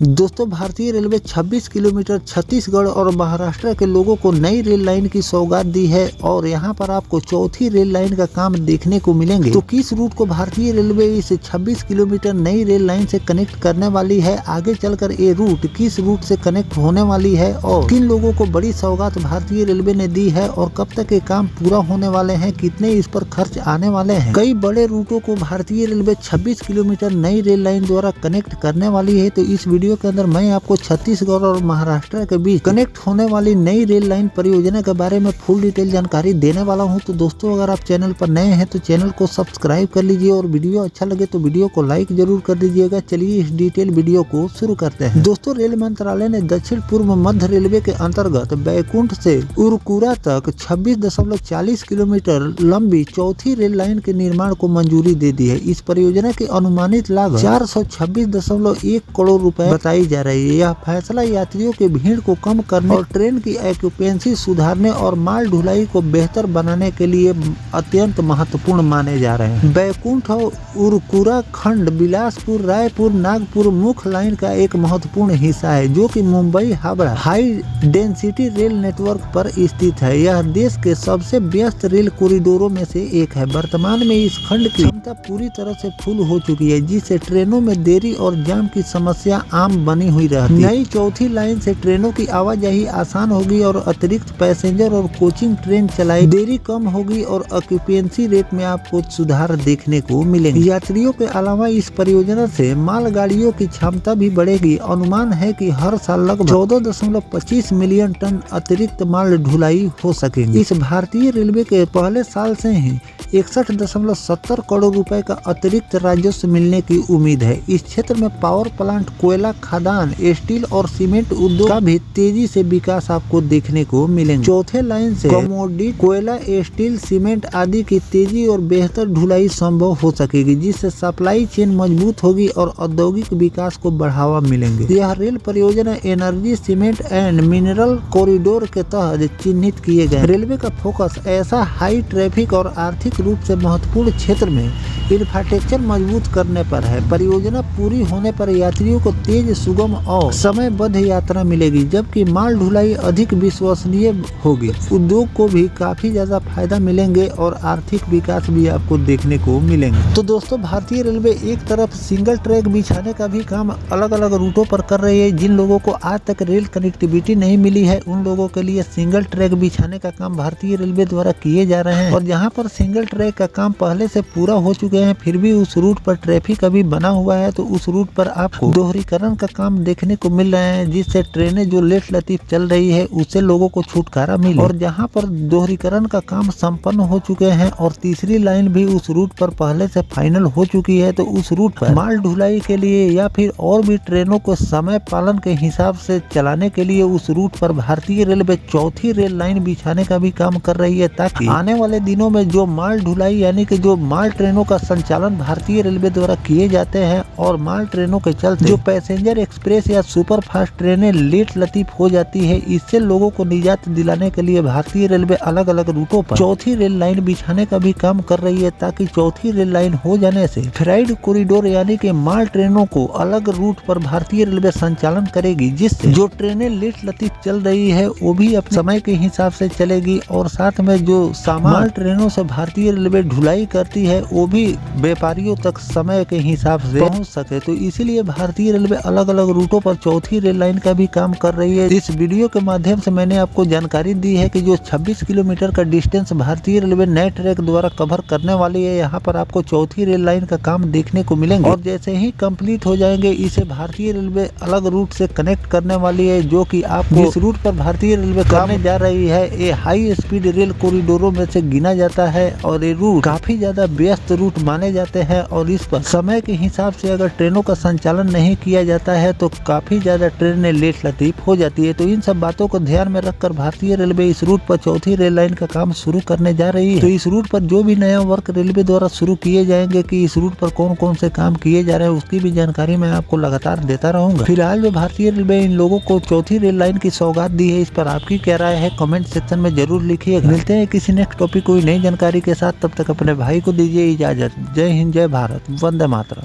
दोस्तों भारतीय railway 26 kilometre Chhattisgarh और महाराष्ट्र के लोगों को नई रेल लाइन की सौगात दी है और यहां पर आपको चौथी रेल लाइन का काम देखने को मिलेंगे। तो किस रूट को भारतीय रेलवे इस 26 किलोमीटर नई रेल लाइन से कनेक्ट करने वाली है, आगे चलकर ये रूट किस रूट से कनेक्ट होने वाली है और किन लोगों को बड़ी सौगात भारतीय रेलवे ने दी है और कब तक ये काम पूरा होने वाले हैं, कितने इस पर खर्च आने वाले हैं। कई बड़े रूटों को भारतीय रेलवे 26 किलोमीटर नई रेल लाइन द्वारा कनेक्ट करने वाली है। तो इस वीडियो के अंदर मैं आपको छत्तीसगढ़ और महाराष्ट्र के बीच कनेक्ट होने वाली नई रेल लाइन परियोजना के बारे में फुल डिटेल जानकारी देने वाला हूं। तो दोस्तों अगर आप चैनल पर नए हैं तो चैनल को सब्सक्राइब कर लीजिए और वीडियो अच्छा लगे तो वीडियो को लाइक जरूर कर दीजिएगा। चलिए इस डिटेल वीडियो को शुरू करते हैं। दोस्तों रेल मंत्रालय ने दक्षिण पूर्व मध्य रेलवे के अंतर्गत बैकुंठ से उरकुरा तक 26.40 किलोमीटर लंबी चौथी रेल लाइन के निर्माण को मंजूरी दे दी है। इस परियोजना की अनुमानित लागत 426.1 करोड़ रुपए बताई जा रही है। यह फैसला यात्रियों की भीड़ को कम करने और ट्रेन की ऑक्यूपेंसी सुधारने और माल ढुलाई को बेहतर बनाने के लिए अत्यंत महत्वपूर्ण माने जा रहे हैं। बैकुंठ और उरकुरा खंड बिलासपुर रायपुर नागपुर मुख्य लाइन का एक महत्वपूर्ण हिस्सा है जो कि Mumbai Howrah high density rail network पर स्थित है। यह देश के सबसे व्यस्त रेल कॉरिडोरों में से एक है। वर्तमान में इस खंड की क्षमता पूरी तरह से फुल हो चुकी है जिससे ट्रेनों में देरी और जाम की समस्या आम बनी हुई रहती है। नई चौथी लाइन से ट्रेनों की आवाजाही आसान होगी और अतिरिक्त पैसेंजर और कोचिंग ट्रेन चलाई, देरी कम होगी और ऑक्यूपेंसी रेट में आपको सुधार देखने को मिलेंगे। यात्रियों के अलावा इस परियोजना से मालगाड़ियों की क्षमता भी बढ़ेगी। अनुमान है कि हर साल लगभग 14.25 मिलियन टन अतिरिक्त माल ढुलाई हो सकेगी। इस भारतीय रेलवे के पहले साल से ही 61.70 करोड़ रुपए का अतिरिक्त राजस्व मिलने की उम्मीद है। इस क्षेत्र में पावर प्लांट, कोयला खदान, स्टील और सीमेंट उद्योग का भी तेजी से विकास आपको देखने को मिलेंगे। चौथे लाइन से कमोडिटी, कोयला, स्टील, सीमेंट आदि की तेजी और बेहतर ढुलाई संभव हो सकेगी जिससे सप्लाई चेन मजबूत होगी और औद्योगिक विकास को बढ़ावा मिलेंगे। यह रेल परियोजना energy, cement and mineral corridor के तहत चिन्हित किए गए। रेलवे का फोकस ऐसा हाई ट्रैफिक और आर्थिक रूप से महत्वपूर्ण क्षेत्र में इंफ्रास्ट्रक्चर मजबूत करने पर है। परियोजना पूरी होने पर यात्रियों को तेज, सुगम और समयबद्ध यात्रा मिलेगी जबकि माल ढुलाई अधिक विश्वसनीय होगी। उद्योग को भी काफी ज्यादा फायदा मिलेंगे और आर्थिक विकास भी आपको देखने को मिलेंगे। तो दोस्तों भारतीय रेलवे एक तरफ सिंगल ट्रैक बिछाने का भी काम अलग अलग रूटों पर कर रही है। जिन लोगों को आज तक रेल कनेक्टिविटी नहीं मिली है उन लोगों के लिए सिंगल ट्रैक बिछाने का काम भारतीय रेलवे द्वारा किए जा रहे हैं और जहाँ पर सिंगल ट्रैक का काम पहले से पूरा हो चुके हैं फिर भी उस रूट पर ट्रैफिक अभी बना हुआ है तो उस रूट पर आपको दोहरीकरण का काम देखने को मिल रहे हैं जिससे ट्रेनें जो लेट लतीफ चल रही है उससे लोगों को छुटकारा मिले। और जहां पर दोहरीकरण का काम संपन्न हो चुके हैं और तीसरी लाइन भी उस रूट पर पहले से फाइनल हो चुकी है तो उस रूट पर माल ढुलाई के लिए या फिर और भी ट्रेनों को समय पालन के हिसाब से चलाने के लिए उस रूट पर भारतीय रेलवे चौथी रेल लाइन बिछाने का भी काम कर रही है ताकि आने वाले दिनों में जो माल ढुलाई यानी कि जो माल ट्रेनों का संचालन भारतीय रेलवे द्वारा किए जाते हैं और माल ट्रेनों के चलते जो पैसेंजर एक्सप्रेस या सुपर फास्ट ट्रेनें लेट लतीफ हो जाती है, इससे लोगों को निजात दिलाने के लिए भारतीय रेलवे अलग अलग रूटों पर चौथी रेल लाइन बिछाने का भी काम कर रही है ताकि चौथी रेल लाइन हो जाने से फ्राइड कॉरिडोर यानी कि माल ट्रेनों को अलग रूट पर भारतीय रेलवे संचालन करेगी जिससे जो ट्रेनें लेट लतीफ चल रही है वो भी अपने समय के हिसाब से चलेगी और साथ में जो सामान ट्रेनों से भारतीय रेलवे ढुलाई करती है वो भी व्यापारियों तक समय के हिसाब से पहुंच सके। तो इसीलिए भारतीय रेलवे अलग अलग रूटों पर चौथी रेल लाइन का भी काम कर रही है। इस वीडियो के माध्यम से मैंने आपको जानकारी दी है कि जो 26 किलोमीटर का डिस्टेंस भारतीय रेलवे नए ट्रैक द्वारा कवर करने वाली है यहाँ पर आपको चौथी रेल लाइन का काम देखने को मिलेंगे और जैसे ही कंप्लीट हो जाएंगे इसे भारतीय रेलवे अलग रूट से कनेक्ट करने वाली है जो कि आपको इस रूट पर भारतीय रेलवे करने जा रही है। ये हाई स्पीड रेल कॉरिडोरों में से गिना जाता है और ये रूट काफी ज्यादा व्यस्त रूट माने जाते हैं और इस पर समय के हिसाब से अगर ट्रेनों का संचालन नहीं किया जाता है तो काफी ज्यादा ट्रेनें लेट लतीफ हो जाती है। तो इन सब बातों को ध्यान में रखकर भारतीय रेलवे इस रूट पर चौथी रेल लाइन का काम शुरू करने जा रही है। तो इस रूट पर जो भी नया वर्क रेलवे द्वारा शुरू किए जाएंगे कि इस रूट पर कौन कौन से काम किए जा रहे हैं उसकी भी जानकारी मैं आपको लगातार देता रहूंगा। फिलहाल जो भारतीय रेलवे इन लोगों को चौथी रेल लाइन की सौगात दी है इस पर आपकी क्या राय है कमेंट सेक्शन में जरूर लिखिएगा। मिलते हैं किसी नेक्स्ट टॉपिक कोई नई जानकारी के साथ, तब तक अपने भाई को दीजिए इजाजत। जय हिंद, जय भारत, वंदे मातरम।